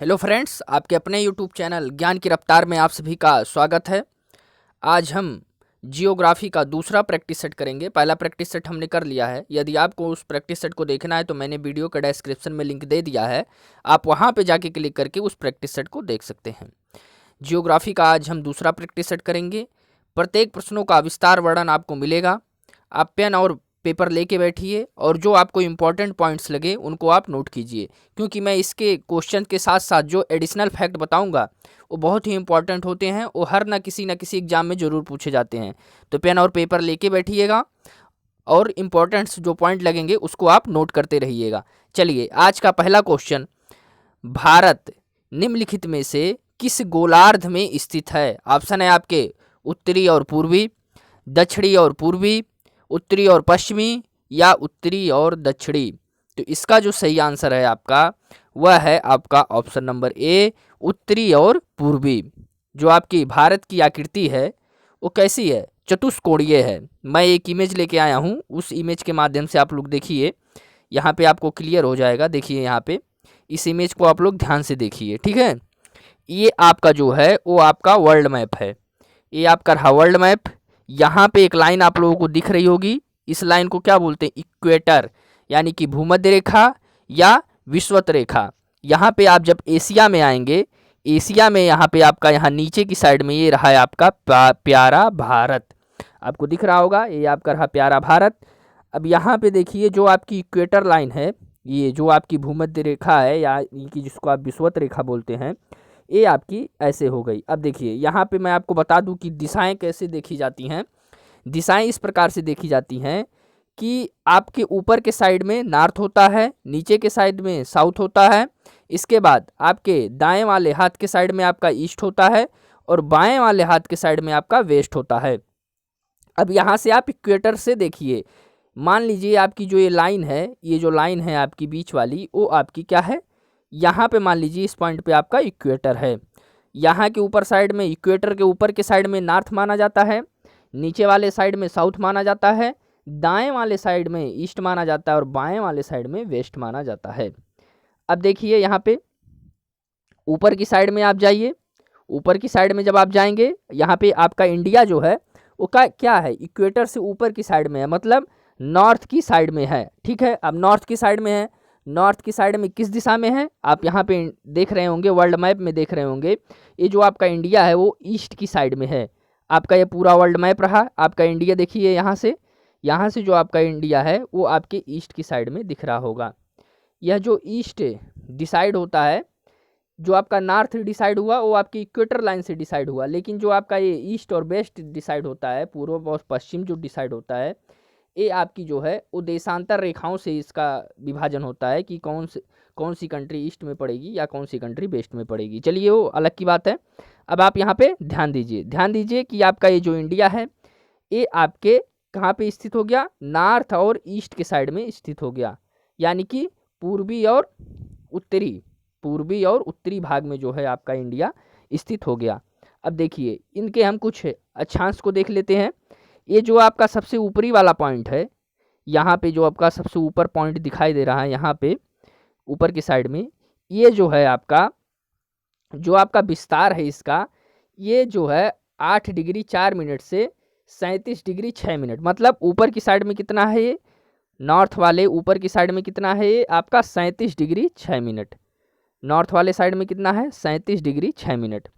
Hello friends, आपके अपने YouTube channel ज्ञान की रफ्तार में आप सभी का स्वागत है। आज हम जियोग्राफी का दूसरा प्रैक्टिस सेट करेंगे। पहला प्रैक्टिस सेट हमने कर लिया है। यदि आपको उस प्रैक्टिस सेट को देखना है तो मैंने वीडियो का डिस्क्रिप्शन में लिंक दे दिया है, आप वहां पे जाके क्लिक करके उस प्रैक्टिस सेट को देख सकते हैं। जियोग्राफी का आज हम दूसरा प्रैक्टिस सेट करेंगे। प्रत्येक प्रश्नों का विस्तार वर्णन आपको मिलेगा। आप पेन और पेपर लेके बैठिए और जो आपको इम्पोर्टेंट पॉइंट्स लगे उनको आप नोट कीजिए, क्योंकि मैं इसके क्वेश्चन के साथ साथ जो एडिशनल फैक्ट बताऊंगा वो बहुत ही इंपॉर्टेंट होते हैं। वो हर ना किसी एग्जाम में ज़रूर पूछे जाते हैं। तो पेन और पेपर लेके बैठिएगा और इम्पोर्टेंट्स जो पॉइंट लगेंगे उसको आप नोट करते रहिएगा। चलिए, आज का पहला क्वेश्चन, भारत निम्नलिखित में से किस गोलार्ध में स्थित है? ऑप्शन है आपके उत्तरी और पूर्वी, दक्षिणी और पूर्वी, उत्तरी और पश्चिमी, या उत्तरी और दक्षिणी। तो इसका जो सही आंसर है आपका वह है आपका ऑप्शन नंबर ए, उत्तरी और पूर्वी। जो आपकी भारत की आकृति है वो कैसी है? चतुष्कोणीय है। मैं एक इमेज लेके आया हूँ, उस इमेज के माध्यम से आप लोग देखिए, यहाँ पे आपको क्लियर हो जाएगा। देखिए यहाँ पे इस इमेज को आप लोग ध्यान से देखिए, ठीक है। ये आपका जो है वो आपका वर्ल्ड मैप है। ये आपका रहा वर्ल्ड मैप। यहाँ पे एक लाइन आप लोगों को दिख रही होगी। इस लाइन को क्या बोलते हैं? इक्वेटर, यानी कि भूमध्य रेखा या विषुवत रेखा। यहाँ पे आप जब एशिया में आएंगे, एशिया में यहाँ पे आपका यहाँ नीचे की साइड में ये रहा है आपका प्यारा भारत। आपको दिख रहा होगा, ये आपका रहा प्यारा भारत। अब यहाँ पे देखिए, जो आपकी इक्वेटर लाइन है, ये जो आपकी भूमध्य रेखा है या कि जिसको आप विषुवत रेखा बोलते हैं, ये आपकी ऐसे हो गई। अब देखिए यहाँ पे मैं आपको बता दूं कि दिशाएं कैसे देखी जाती हैं। दिशाएं इस प्रकार से देखी जाती हैं कि आपके ऊपर के साइड में नॉर्थ होता है, नीचे के साइड में साउथ होता है, इसके बाद आपके दाएं वाले हाथ के साइड में आपका ईस्ट होता है और बाएं वाले हाथ के साइड में आपका वेस्ट होता है। अब यहाँ से आप इक्वेटर से देखिए, मान लीजिए आपकी जो ये लाइन है, ये जो लाइन है आपकी बीच वाली, वो आपकी क्या है? यहाँ पे मान लीजिए इस पॉइंट पे आपका इक्वेटर है। यहाँ के ऊपर साइड में, इक्वेटर के ऊपर के साइड में नॉर्थ माना जाता है, नीचे वाले साइड में साउथ माना जाता है, दाएं वाले साइड में ईस्ट माना जाता है और बाएं वाले साइड में वेस्ट माना जाता है। अब देखिए यहाँ पे ऊपर की साइड में आप जाइए। ऊपर की साइड में जब आप जाएंगे, यहाँ पे आपका इंडिया जो है वो क्या है? इक्वेटर से ऊपर की साइड में है, मतलब नॉर्थ की साइड में है, ठीक है। अब नॉर्थ की साइड में है, नॉर्थ की साइड में किस दिशा में है? आप यहाँ पे देख रहे होंगे, वर्ल्ड मैप में देख रहे होंगे, ये जो आपका इंडिया है वो ईस्ट की साइड में है। आपका ये पूरा वर्ल्ड मैप रहा आपका इंडिया। देखिए यहाँ से जो आपका इंडिया है वो आपके ईस्ट की साइड में दिख रहा होगा। यह जो ईस्ट डिसाइड होता है, जो आपका नॉर्थ डिसाइड हुआ वो आपकी इक्वेटर लाइन से डिसाइड हुआ, लेकिन जो आपका ये ईस्ट और वेस्ट डिसाइड होता है, पूर्व और पश्चिम जो डिसाइड होता है, ये आपकी जो है वो देशांतर रेखाओं से इसका विभाजन होता है कि कौन सी कंट्री ईस्ट में पड़ेगी या कौन सी कंट्री वेस्ट में पड़ेगी। चलिए वो अलग की बात है। अब आप यहाँ पे ध्यान दीजिए कि आपका ये जो इंडिया है ये आपके कहाँ पे स्थित हो गया? नॉर्थ और ईस्ट के साइड में स्थित हो गया, यानी कि पूर्वी और उत्तरी भाग में जो है आपका इंडिया स्थित हो गया। अब देखिए इनके हम कुछ अक्षांश को देख लेते हैं। ये जो आपका सबसे ऊपरी वाला पॉइंट है, यहाँ पे जो आपका सबसे ऊपर पॉइंट दिखाई दे रहा है, यहाँ पे ऊपर की साइड में, ये जो है आपका जो आपका विस्तार है इसका, ये जो है 8 डिग्री 4 मिनट से 37 डिग्री 6 मिनट, मतलब ऊपर की साइड में कितना है? ये नॉर्थ वाले ऊपर की साइड में कितना है? ये आपका 37 डिग्री 6 मिनट। नॉर्थ वाले साइड में कितना है? 37 डिग्री 6 मिनट।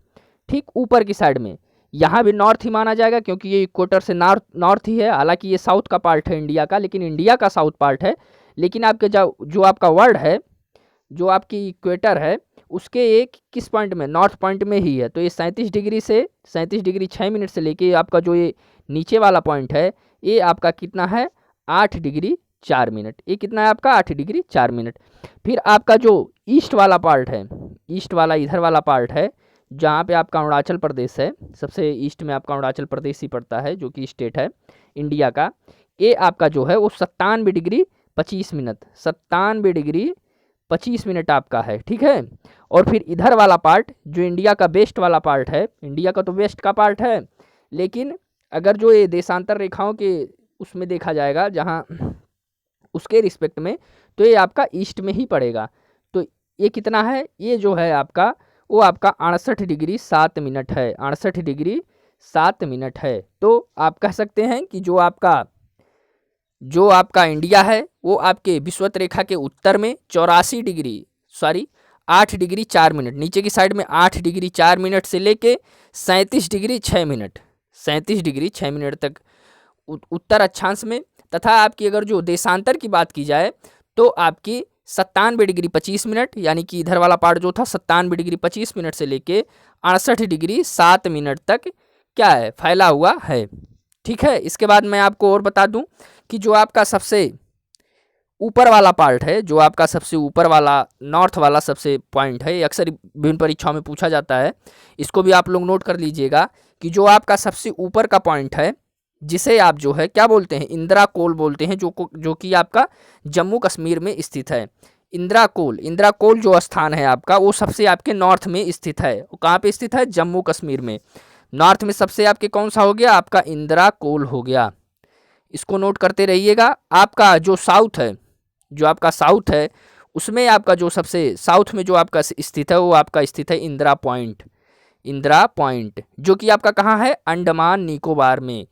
ठीक ऊपर की साइड में यहाँ भी नॉर्थ ही माना जाएगा, क्योंकि ये इक्वेटर से नॉर्थ ही है। हालांकि ये साउथ का पार्ट है इंडिया का, लेकिन इंडिया का साउथ पार्ट है। लेकिन आपके जो आपका वर्ल्ड है, जो आपकी इक्वेटर है, उसके एक किस पॉइंट में? नॉर्थ पॉइंट में ही है। तो ये 37 डिग्री 6 मिनट से लेके आपका जो ये नीचे वाला पॉइंट है, ये आपका कितना है? 8 डिग्री 4 मिनट। ये कितना है आपका? 8 डिग्री 4 मिनट। फिर आपका जो ईस्ट वाला पार्ट है, ईस्ट वाला इधर वाला पार्ट है, जहाँ पे आपका अरुणाचल प्रदेश है, सबसे ईस्ट में आपका अरुणाचल प्रदेश ही पड़ता है, जो कि स्टेट है इंडिया का। ये आपका जो है वो 97 डिग्री 25 मिनट, 97 डिग्री 25 मिनट आपका है, ठीक है। और फिर इधर वाला पार्ट जो इंडिया का वेस्ट वाला पार्ट है, इंडिया का तो वेस्ट का पार्ट है, लेकिन अगर जो ये देशांतर रेखाओं के उसमें देखा जाएगा, जहाँ उसके रिस्पेक्ट में, तो ये आपका ईस्ट में ही पड़ेगा। तो ये कितना है, ये जो है आपका वो आपका 68 डिग्री 7 मिनट है, 68 डिग्री 7 मिनट है। तो आप कह सकते हैं कि जो आपका इंडिया है वो आपके विषुवत रेखा के उत्तर में 8 डिग्री 4 मिनट, नीचे की साइड में 8 डिग्री 4 मिनट से लेके 37 डिग्री 6 मिनट, 37 डिग्री 6 मिनट तक उत्तर अक्षांश में। तथा आपकी अगर जो देशांतर की बात की जाए तो आपकी 97 डिग्री 25 मिनट, यानी कि इधर वाला पार्ट जो था 97 डिग्री 25 मिनट से लेके 68 डिग्री 7 मिनट तक क्या है, फैला हुआ है। ठीक है, इसके बाद मैं आपको और बता दूं कि जो आपका सबसे ऊपर वाला पार्ट है, जो आपका सबसे ऊपर वाला नॉर्थ वाला सबसे पॉइंट है, ये अक्सर विभिन्न परीक्षाओं में पूछा जाता है, इसको भी आप लोग नोट कर लीजिएगा कि जो आपका सबसे ऊपर का पॉइंट है जिसे आप जो है क्या बोलते हैं, इंदिरा कोल बोलते हैं, जो कि आपका जम्मू कश्मीर में स्थित है। इंदिरा कोल जो स्थान है आपका वो सबसे आपके नॉर्थ में स्थित है। वो कहाँ पे स्थित है, जम्मू कश्मीर में। नॉर्थ में सबसे आपके कौन सा हो गया, आपका इंदिरा कोल हो गया। इसको नोट करते रहिएगा। आपका जो साउथ है, जो आपका साउथ है उसमें आपका जो सबसे साउथ में जो आपका स्थित है वो आपका स्थित है इंदिरा पॉइंट, जो कि आपका कहाँ है, अंडमान निकोबार में।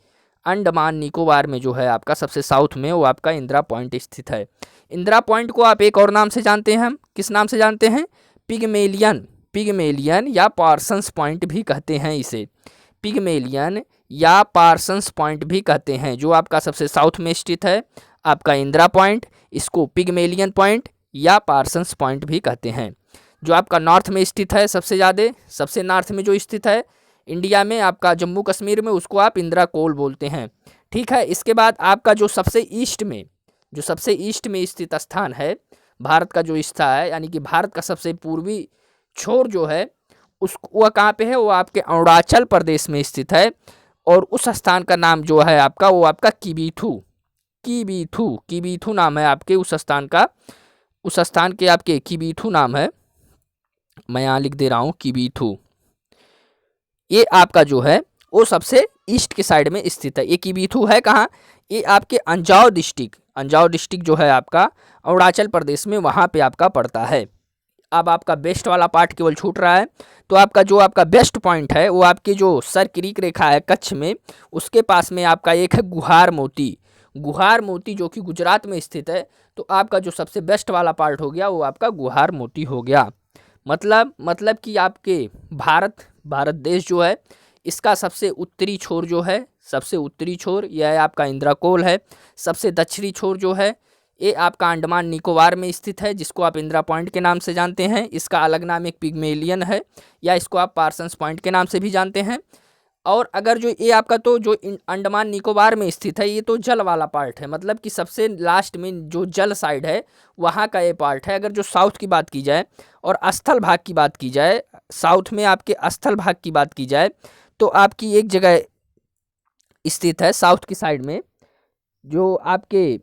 अंडमान निकोबार में जो है आपका सबसे साउथ में वो आपका इंदिरा पॉइंट स्थित है। इंदिरा पॉइंट को आप एक और नाम से जानते हैं, हम किस नाम से जानते हैं, पिगमेलियन या पार्सन्स पॉइंट भी कहते हैं इसे, पिगमेलियन या पार्सन्स पॉइंट भी कहते हैं। जो आपका सबसे साउथ में स्थित है आपका इंदिरा पॉइंट, इसको पिगमेलियन पॉइंट या पार्सन्स पॉइंट भी कहते हैं। जो आपका नॉर्थ में स्थित है सबसे नॉर्थ में जो स्थित है इंडिया में आपका जम्मू कश्मीर में, उसको आप इंदिरा कोल बोलते हैं। ठीक है, इसके बाद आपका जो सबसे ईस्ट में स्थित स्थान है भारत का जो हिस्सा है, यानी कि भारत का सबसे पूर्वी छोर जो है वह कहाँ पे है, वो आपके अरुणाचल प्रदेश में स्थित है। और उस स्थान का नाम जो है आपका वो आपका किबीथू नाम है आपके उस स्थान का। उस स्थान के आपके किबीथू नाम है, मैं यहाँ लिख दे रहा हूँ किबीथू। ये आपका जो है वो सबसे ईस्ट के साइड में स्थित है। ये किबीथू है कहाँ, ये आपके अंजाव डिस्ट्रिक्ट जो है आपका अरुणाचल प्रदेश में, वहाँ पे आपका पड़ता है। अब आपका बेस्ट वाला पार्ट केवल छूट रहा है। तो आपका जो आपका बेस्ट पॉइंट है वो आपकी जो सर क्रीक रेखा है कच्छ में, उसके पास में आपका एक है गुहार मोती जो कि गुजरात में स्थित है। तो आपका जो सबसे बेस्ट वाला पार्ट हो गया वो आपका गुहार मोती हो गया। मतलब कि आपके भारत देश जो है इसका सबसे उत्तरी छोर यह है आपका इंदिरा कोल है। सबसे दक्षिणी छोर जो है ये आपका अंडमान निकोबार में स्थित है, जिसको आप इंदिरा पॉइंट के नाम से जानते हैं। इसका अलग नाम एक पिगमेलियन है, या इसको आप पार्सन्स पॉइंट के नाम से भी जानते हैं। और अगर जो ये आपका तो जो अंडमान निकोबार में स्थित है ये तो जल वाला पार्ट है, मतलब कि सबसे लास्ट में जो जल साइड है वहाँ का ये पार्ट है। अगर जो साउथ की बात की जाए और स्थल भाग की बात की जाए, साउथ में आपके स्थल भाग की बात की जाए तो आपकी एक जगह स्थित है साउथ की साइड में, जो आपके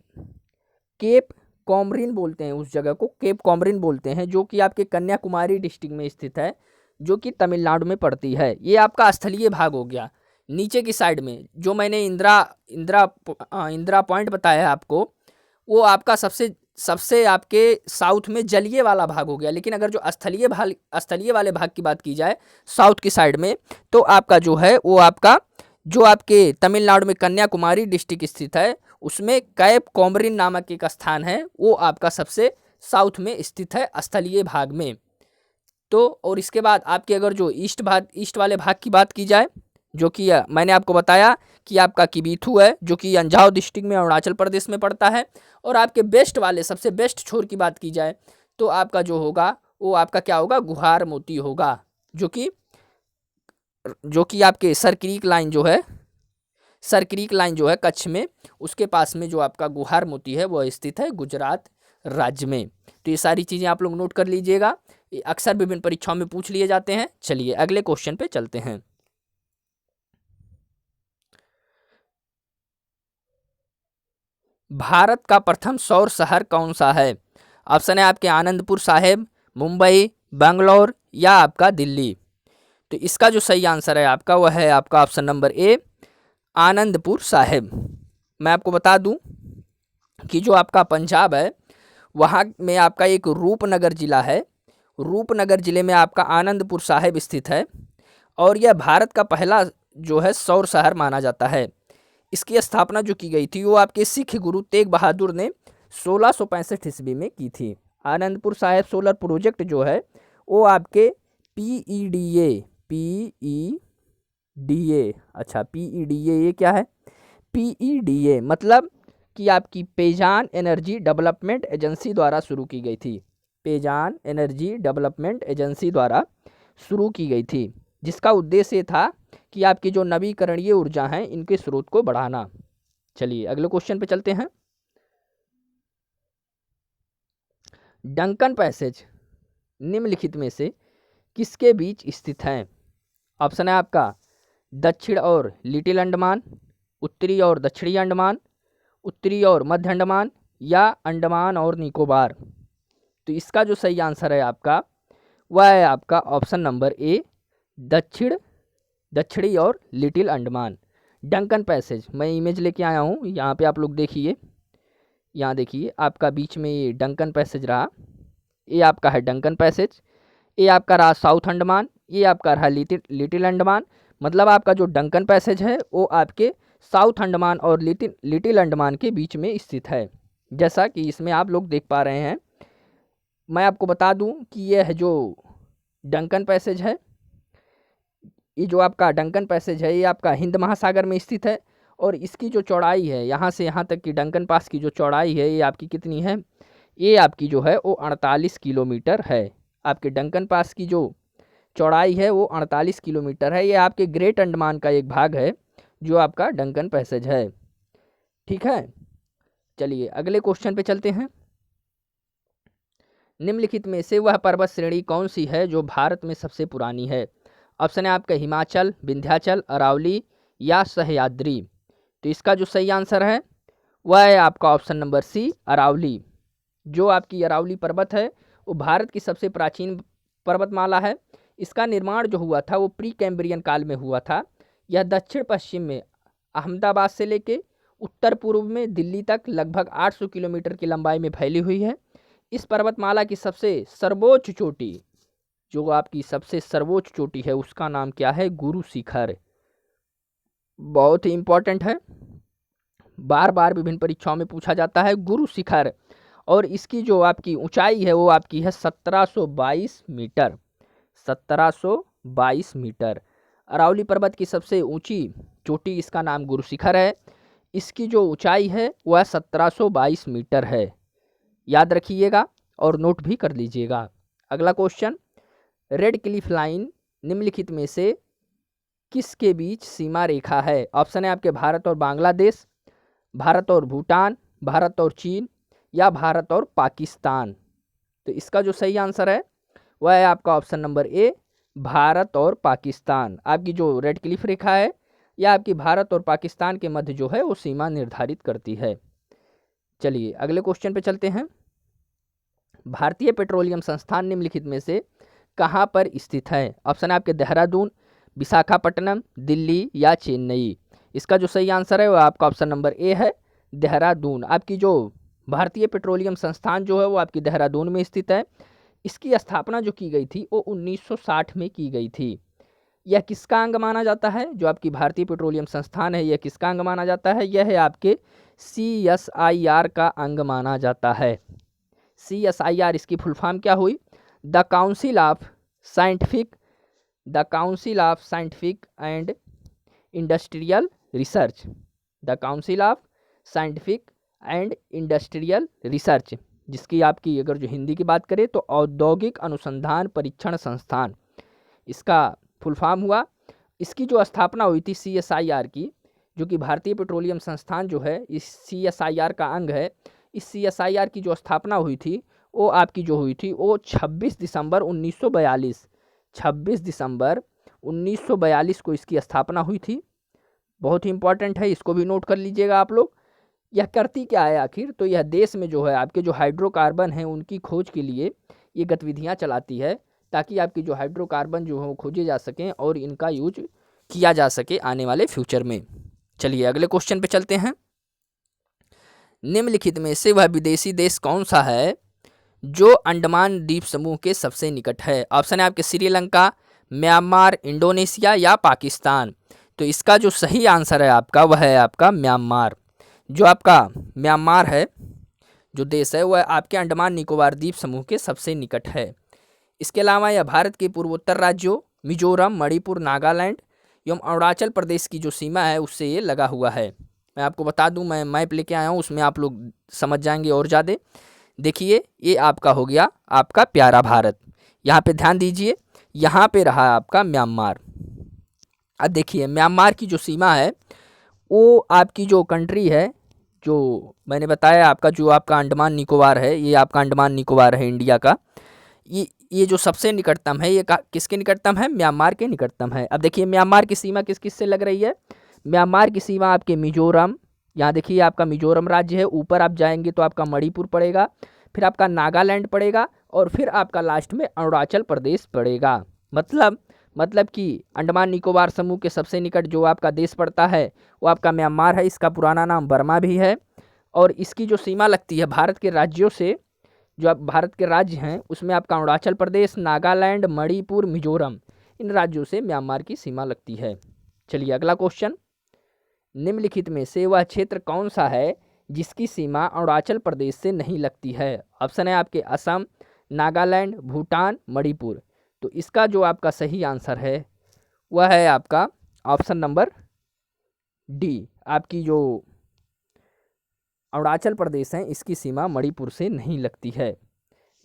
केप कॉमरिन बोलते हैं, उस जगह को केप कॉमरिन बोलते हैं, जो कि आपके कन्याकुमारी डिस्ट्रिक्ट में स्थित है, जो कि तमिलनाडु में पड़ती है। ये आपका स्थलीय भाग हो गया। नीचे की साइड में जो मैंने इंदिरा पॉइंट बताया है आपको, वो आपका सबसे आपके साउथ में जलीय वाला भाग हो गया। लेकिन अगर जो स्थलीय वाले भाग की बात की जाए साउथ की साइड में, तो आपका जो है वो आपका जो आपके तमिलनाडु में कन्याकुमारी डिस्ट्रिक्ट स्थित है, उसमें कैप कॉमरिन नामक एक स्थान है, वो आपका सबसे साउथ में स्थित है स्थलीय भाग में। तो और इसके बाद आपके अगर जो ईस्ट वाले भाग की बात की जाए, जो कि मैंने आपको बताया कि आपका किबीथू है, जो कि अंजाव डिस्ट्रिक्ट में अरुणाचल प्रदेश में पड़ता है। और आपके बेस्ट वाले सबसे बेस्ट छोर की बात की जाए तो आपका जो होगा वो आपका क्या होगा, गुहार मोती होगा, जो कि आपके सर क्रीक लाइन जो है कच्छ में, उसके पास में जो आपका गुहार मोती है वो स्थित है गुजरात राज्य में। तो ये सारी चीज़ें आप लोग नोट कर लीजिएगा, ये अक्सर विभिन्न परीक्षाओं में पूछ लिए जाते हैं। चलिए अगले क्वेश्चन पे चलते हैं। भारत का प्रथम सौर शहर कौन सा है? ऑप्शन है आपके आनंदपुर साहिब, मुंबई, बेंगलोर या आपका दिल्ली। तो इसका जो सही आंसर है आपका वह है आपका option number A, Anandpur Sahib. मैं आपको बता दूं कि जो आपका पंजाब है वहाँ में आपका एक रूपनगर जिला है, रूपनगर जिले में आपका आनंदपुर साहिब स्थित है और यह भारत का पहला जो है सौर शहर माना जाता है। इसकी स्थापना जो की गई थी वो आपके सिख गुरु तेग बहादुर ने 1665 ईस्वी में की थी। आनंदपुर साहिब सोलर प्रोजेक्ट जो है वो आपके PEDA अच्छा PEDA ये क्या है? PEDA मतलब कि आपकी पेजान एनर्जी डेवलपमेंट एजेंसी द्वारा शुरू की गई थी। पेजान एनर्जी डेवलपमेंट एजेंसी द्वारा शुरू की गई थी, जिसका उद्देश्य था कि आपकी जो नवीकरणीय ऊर्जा हैं इनके स्रोत को बढ़ाना। चलिए अगले क्वेश्चन पे चलते हैं। डंकन पैसेज निम्नलिखित में से किसके बीच स्थित है? ऑप्शन है आपका दक्षिण और लिटिल अंडमान, उत्तरी और दक्षिणी अंडमान, उत्तरी और मध्य अंडमान, या अंडमान और निकोबार। तो इसका जो सही आंसर है आपका वह है आपका ऑप्शन नंबर ए, दक्षिणी और लिटिल अंडमान। डंकन पैसेज मैं इमेज लेके आया हूँ, यहाँ पे आप लोग देखिए, यहाँ देखिए आपका बीच में ये डंकन पैसेज रहा, ये आपका है डंकन पैसेज, ये आपका रहा साउथ अंडमान, ये आपका रहा लिटिल अंडमान। मतलब आपका जो डंकन पैसेज है वो आपके साउथ अंडमान और लिटिल अंडमान के बीच में स्थित है। जैसा कि इसमें आप लोग देख पा रहे हैं। मैं आपको बता दूं कि यह जो डंकन पैसेज है, ये जो आपका डंकन पैसेज है ये आपका हिंद महासागर में स्थित है और इसकी जो चौड़ाई है यहाँ से यहाँ तक की डंकन पास की जो चौड़ाई है ये आपकी कितनी है? ये आपकी जो है वो 48 किलोमीटर है। आपके डंकन पास की जो चौड़ाई है वो 48 किलोमीटर है। ये आपके ग्रेट अंडमान का एक भाग है जो आपका डंकन पैसेज है। ठीक है, चलिए अगले क्वेश्चन पे चलते हैं। निम्नलिखित में से वह पर्वत श्रेणी कौन सी है जो भारत में सबसे पुरानी है? ऑप्शन है आपका हिमाचल, विंध्याचल, अरावली या सह्याद्री। तो इसका जो सही आंसर है वह है आपका ऑप्शन नंबर सी, अरावली। जो आपकी अरावली पर्वत है वो भारत की सबसे प्राचीन पर्वतमाला है। इसका निर्माण जो हुआ था वो प्री कैम्ब्रियन काल में हुआ था। यह दक्षिण पश्चिम में अहमदाबाद से लेके उत्तर पूर्व में दिल्ली तक लगभग 800 किलोमीटर की लंबाई में फैली हुई है। इस पर्वतमाला की सबसे सर्वोच्च चोटी, जो आपकी सबसे सर्वोच्च चोटी है उसका नाम क्या है? गुरु शिखर। बहुत ही इंपॉर्टेंट है, बार बार विभिन्न परीक्षाओं में पूछा जाता है गुरु शिखर। और इसकी जो आपकी ऊंचाई है वो आपकी है 1722 मीटर। 1722 मीटर। अरावली पर्वत की सबसे ऊंची चोटी, इसका नाम गुरु शिखर है। इसकी जो ऊंचाई है वह 1722 मीटर है। याद रखिएगा और नोट भी कर लीजिएगा। अगला क्वेश्चन, रेड क्लिफ लाइन निम्नलिखित में से किसके बीच सीमा रेखा है? ऑप्शन है आपके भारत और बांग्लादेश, भारत और भूटान, भारत और चीन, या भारत और पाकिस्तान। तो इसका जो सही आंसर है वह है आपका ऑप्शन नंबर ए, भारत और पाकिस्तान। आपकी जो रेड क्लिफ रेखा है यह आपकी भारत और पाकिस्तान के मध्य जो है वो सीमा निर्धारित करती है। चलिए अगले क्वेश्चन पे चलते हैं। भारतीय पेट्रोलियम संस्थान निम्नलिखित में से कहाँ पर स्थित है? ऑप्शन है आपके देहरादून, विशाखापट्टनम, दिल्ली या चेन्नई। इसका जो सही आंसर है वह आपका ऑप्शन नंबर ए है, देहरादून। आपकी जो भारतीय पेट्रोलियम संस्थान जो है वो आपकी देहरादून में स्थित है। इसकी स्थापना जो की गई थी वो 1960 में की गई थी। यह किसका अंग माना जाता है? जो आपकी भारतीय पेट्रोलियम संस्थान है यह किसका अंग माना जाता है? यह है आपके CSIR का अंग माना जाता है। CSIR इसकी फुल फॉर्म क्या हुई? The council of scientific and industrial research. The council of scientific and industrial research, जिसकी आपकी अगर जो हिंदी की बात करें तो औद्योगिक अनुसंधान परीक्षण संस्थान, इसका फुल फॉर्म हुआ। इसकी जो स्थापना हुई थी CSIR की, जो कि भारतीय पेट्रोलियम संस्थान जो है इस CSIR का अंग है। इस CSIR की जो स्थापना हुई थी वो आपकी जो हुई थी वो 26 दिसंबर 1942 को इसकी स्थापना हुई थी। बहुत ही इंपॉर्टेंट है, इसको भी नोट कर लीजिएगा आप लोग। यह करती क्या है आखिर? तो यह देश में जो है आपके जो हाइड्रोकार्बन हैं उनकी खोज के लिए ये गतिविधियां चलाती है, ताकि आपकी जो हाइड्रोकार्बन जो है वो खोजे जा सकें और इनका यूज किया जा सके आने वाले फ्यूचर में। चलिए अगले क्वेश्चन पे चलते हैं। निम्नलिखित में से वह विदेशी देश कौन सा है जो अंडमान द्वीप समूह के सबसे निकट है? ऑप्शन है आपके श्रीलंका, म्यांमार, इंडोनेशिया या पाकिस्तान। तो इसका जो सही आंसर है आपका वह है आपका म्यांमार। जो आपका म्यांमार है जो देश है वह आपके अंडमान निकोबार द्वीप समूह के सबसे निकट है। इसके अलावा यह भारत के पूर्वोत्तर राज्यों मिजोरम, मणिपुर, नागालैंड एवं अरुणाचल प्रदेश की जो सीमा है उससे ये लगा हुआ है। मैं आपको बता दूं, मैं मैप लेके आया हूँ, उसमें आप लोग समझ जाएंगे और ज़्यादा। देखिए ये आपका हो गया आपका प्यारा भारत। यहाँ पे ध्यान दीजिए, यहाँ पे रहा आपका म्यांमार। अब देखिए म्यांमार की जो सीमा है वो आपकी जो कंट्री है, जो मैंने बताया आपका जो आपका अंडमान निकोबार है, ये आपका अंडमान निकोबार है इंडिया का। ये जो सबसे निकटतम है ये किसके निकटतम है? म्यांमार के निकटतम है। अब देखिए म्यांमार की सीमा किस किस से लग रही है? म्यांमार की सीमा आपके मिजोरम, यहाँ देखिए आपका मिजोरम राज्य है, ऊपर आप जाएंगे तो आपका मणिपुर पड़ेगा, फिर आपका नागालैंड पड़ेगा और फिर आपका लास्ट में अरुणाचल प्रदेश पड़ेगा। मतलब कि अंडमान निकोबार समूह के सबसे निकट जो आपका देश पड़ता है वो आपका म्यांमार है। इसका पुराना नाम बर्मा भी है। और इसकी जो सीमा लगती है भारत के राज्यों से, जो आप भारत के राज्य हैं उसमें आपका अरुणाचल प्रदेश, नागालैंड, मणिपुर, मिजोरम, इन राज्यों से म्यांमार की सीमा लगती है। चलिए अगला क्वेश्चन, निम्नलिखित में से वह क्षेत्र कौन सा है जिसकी सीमा अरुणाचल प्रदेश से नहीं लगती है? ऑप्शन है आपके असम, नागालैंड, भूटान, मणिपुर। तो इसका जो आपका सही आंसर है वह है आपका ऑप्शन नंबर डी। आपकी जो अरुणाचल प्रदेश है इसकी सीमा मणिपुर से नहीं लगती है।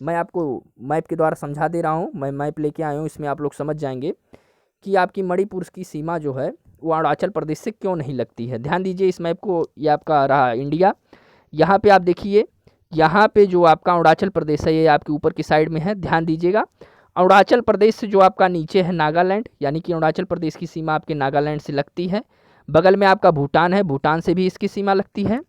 मैं आपको मैप के द्वारा समझा दे रहा हूँ, मैं मैप लेके आया हूँ, इसमें आप लोग समझ जाएंगे कि आपकी मणिपुर की सीमा जो है वो अरुणाचल प्रदेश से क्यों नहीं लगती है। ध्यान दीजिए इस मैप को, ये आपका रहा इंडिया। यहाँ पे आप देखिए, यहाँ पे जो आपका अरुणाचल प्रदेश है ये आपके ऊपर की साइड में है, ध्यान दीजिएगा। अरुणाचल प्रदेश से जो आपका नीचे है नागालैंड, यानी कि अरुणाचल प्रदेश की सीमा आपके नागालैंड से लगती है। बगल में आपका भूटान है, भूटान से भी इसकी सीमा लगती है।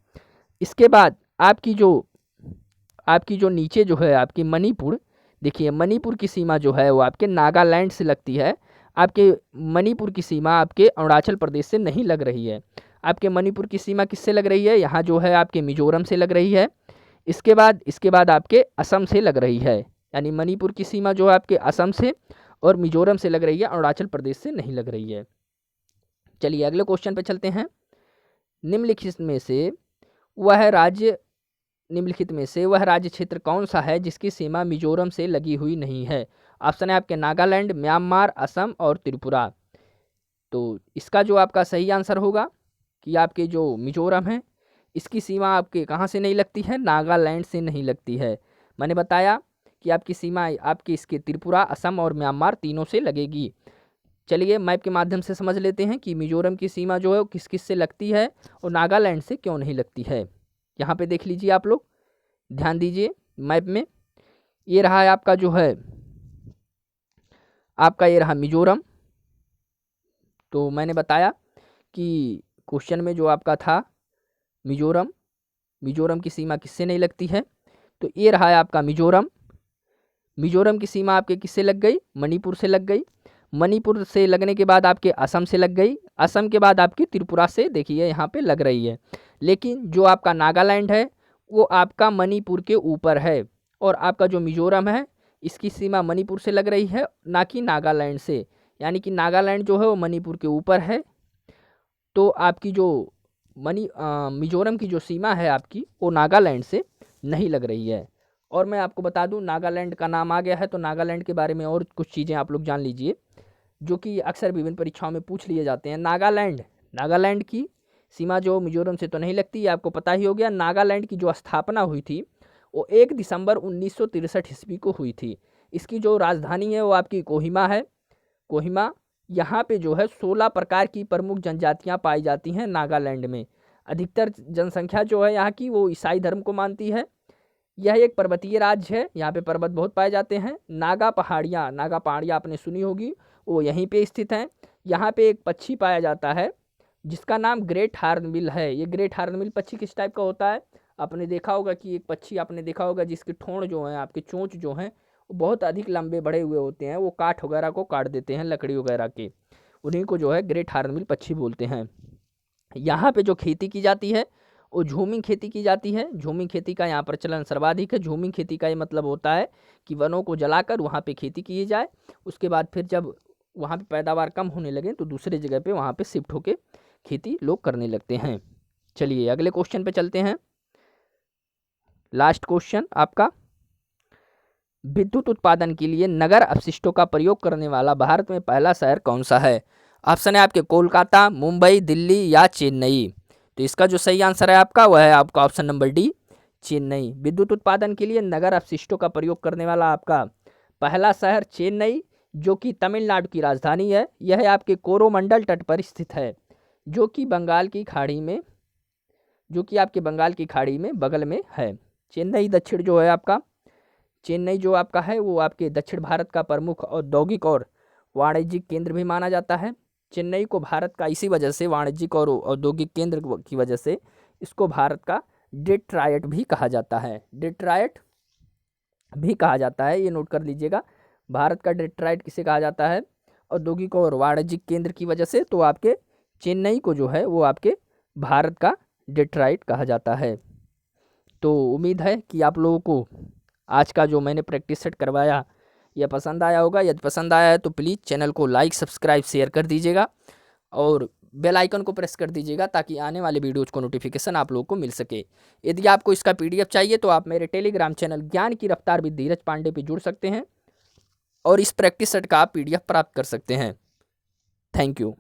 इसके बाद आपकी जो नीचे जो है आपकी मणिपुर, देखिए मणिपुर की सीमा जो है वो आपके नागालैंड से लगती है। आपके मणिपुर की सीमा आपके अरुणाचल प्रदेश से नहीं लग रही है। आपके मणिपुर की सीमा किससे लग रही है? यहाँ जो है आपके मिजोरम से लग रही है। इसके बाद आपके असम से लग रही है, यानी मणिपुर की सीमा जो है आपके असम से और मिजोरम से लग रही है, अरुणाचल प्रदेश से नहीं लग रही है। चलिए अगले क्वेश्चन पे चलते हैं। निम्नलिखित में से वह राज्य क्षेत्र कौन सा है जिसकी सीमा मिजोरम से लगी हुई नहीं है? ऑप्शन है आपके नागालैंड, म्यांमार, असम और त्रिपुरा। तो इसका जो आपका सही आंसर होगा कि आपके जो मिजोरम है इसकी सीमा आपके कहाँ से नहीं लगती है? नागालैंड से नहीं लगती है। मैंने बताया कि आपकी सीमा आपकी इसके त्रिपुरा, असम और म्यांमार तीनों से लगेगी। चलिए मैप के माध्यम से समझ लेते हैं कि मिजोरम की सीमा जो है वो किस किस से लगती है और नागालैंड से क्यों नहीं लगती है। यहाँ पे देख लीजिए आप लोग, ध्यान दीजिए मैप में, ये रहा है आपका जो है आपका ये रहा मिजोरम। तो मैंने बताया कि क्वेश्चन में जो आपका था मिजोरम की सीमा किससे नहीं लगती है, तो ये रहा है आपका मिजोरम की सीमा आपके किससे लग गई? मणिपुर से लग गई। मणिपुर से लगने के बाद आपके असम से लग गई। असम के बाद आपकी त्रिपुरा से देखिए यहाँ पे लग रही है। लेकिन जो आपका नागालैंड है वो आपका मणिपुर के ऊपर है और आपका जो मिजोरम है इसकी सीमा मणिपुर से लग रही है, ना कि नागालैंड से, यानी कि नागालैंड जो है वो मणिपुर के ऊपर है। तो आपकी जो मिजोरम की जो सीमा है आपकी वो नागालैंड से नहीं लग रही है। और मैं आपको बता दूं नागालैंड का नाम आ गया है तो नागालैंड के बारे में और कुछ चीज़ें आप लोग जान लीजिए जो कि अक्सर विभिन्न परीक्षाओं में पूछ लिए जाते हैं। नागालैंड की सीमा जो मिजोरम से तो नहीं लगती, ये आपको पता ही हो गया। नागालैंड की जो स्थापना हुई थी वो 1 दिसंबर 1963 ईस्वी को हुई थी। इसकी जो राजधानी है वो आपकी कोहिमा है। कोहिमा, यहाँ पे जो है 16 प्रकार की प्रमुख जनजातियाँ पाई जाती हैं नागालैंड में। अधिकतर जनसंख्या जो है यहाँ की वो ईसाई धर्म को मानती है। यह एक पर्वतीय राज्य है, यहाँ पे पर्वत बहुत पाए जाते हैं। नागा पहाड़ियाँ आपने सुनी होगी, वो यहीं पे स्थित हैं। यहाँ पे एक पक्षी पाया जाता है जिसका नाम ग्रेट हॉर्नबिल है। ये ग्रेट हॉर्नबिल पक्षी किस टाइप का होता है? आपने देखा होगा कि एक पक्षी आपने देखा होगा जिसके ठोंठ जो हैं, आपके चोंच जो हैं वो बहुत अधिक लंबे बढ़े हुए होते हैं। वो काठ वगैरह को काट देते हैं, लकड़ी वगैरह के, उन्हीं को जो है ग्रेट हॉर्नबिल पक्षी बोलते हैं। यहाँ पे जो खेती की जाती है और झूमी खेती की जाती है। झूमी खेती का यहाँ प्रचलन सर्वाधिक है। झूमी खेती का ये मतलब होता है कि वनों को जलाकर वहाँ पे खेती की जाए, उसके बाद फिर जब वहाँ पे पैदावार कम होने लगे तो दूसरे जगह पे वहाँ पे शिफ्ट होके खेती लोग करने लगते हैं। चलिए अगले क्वेश्चन पे चलते हैं। लास्ट क्वेश्चन आपका, विद्युत उत्पादन के लिए नगर अपशिष्टों का प्रयोग करने वाला भारत में पहला शहर कौन सा है? ऑप्शन है आपके कोलकाता, मुंबई, दिल्ली या चेन्नई। तो इसका जो सही आंसर है आपका वह है आपका ऑप्शन नंबर डी, चेन्नई। विद्युत उत्पादन के लिए नगर अपशिष्टों का प्रयोग करने वाला आपका पहला शहर चेन्नई, जो कि तमिलनाडु की राजधानी है। यह आपके कोरोमंडल तट पर स्थित है, जो कि बंगाल की खाड़ी में, जो कि आपके बंगाल की खाड़ी में बगल में है। चेन्नई दक्षिण जो है आपका, चेन्नई जो आपका है वो आपके दक्षिण भारत का प्रमुख औद्योगिक और वाणिज्यिक केंद्र भी माना जाता है। चेन्नई को भारत का इसी वजह से, वाणिज्यिक और औद्योगिक केंद्र की वजह से, इसको भारत का डेट्रायट भी कहा जाता है। डेट्रायट भी कहा जाता है, ये नोट कर लीजिएगा। भारत का डेट्रायट किसे कहा जाता है? औद्योगिक और वाणिज्यिक केंद्र की वजह से। तो आपके चेन्नई को जो है वो आपके भारत का डेट्रायट कहा जाता है। तो उम्मीद है कि आप लोगों को आज का जो मैंने प्रैक्टिस सेट करवाया यह पसंद आया होगा। यदि पसंद आया है तो प्लीज़ चैनल को लाइक, सब्सक्राइब, शेयर कर दीजिएगा और बेल आइकन को प्रेस कर दीजिएगा ताकि आने वाले वीडियोज़ को नोटिफिकेशन आप लोगों को मिल सके। यदि आपको इसका PDF चाहिए तो आप मेरे टेलीग्राम चैनल ज्ञान की रफ्तार विद धीरज पांडे पे जुड़ सकते हैं और इस प्रैक्टिस सेट का आप PDF प्राप्त कर सकते हैं। Thank you.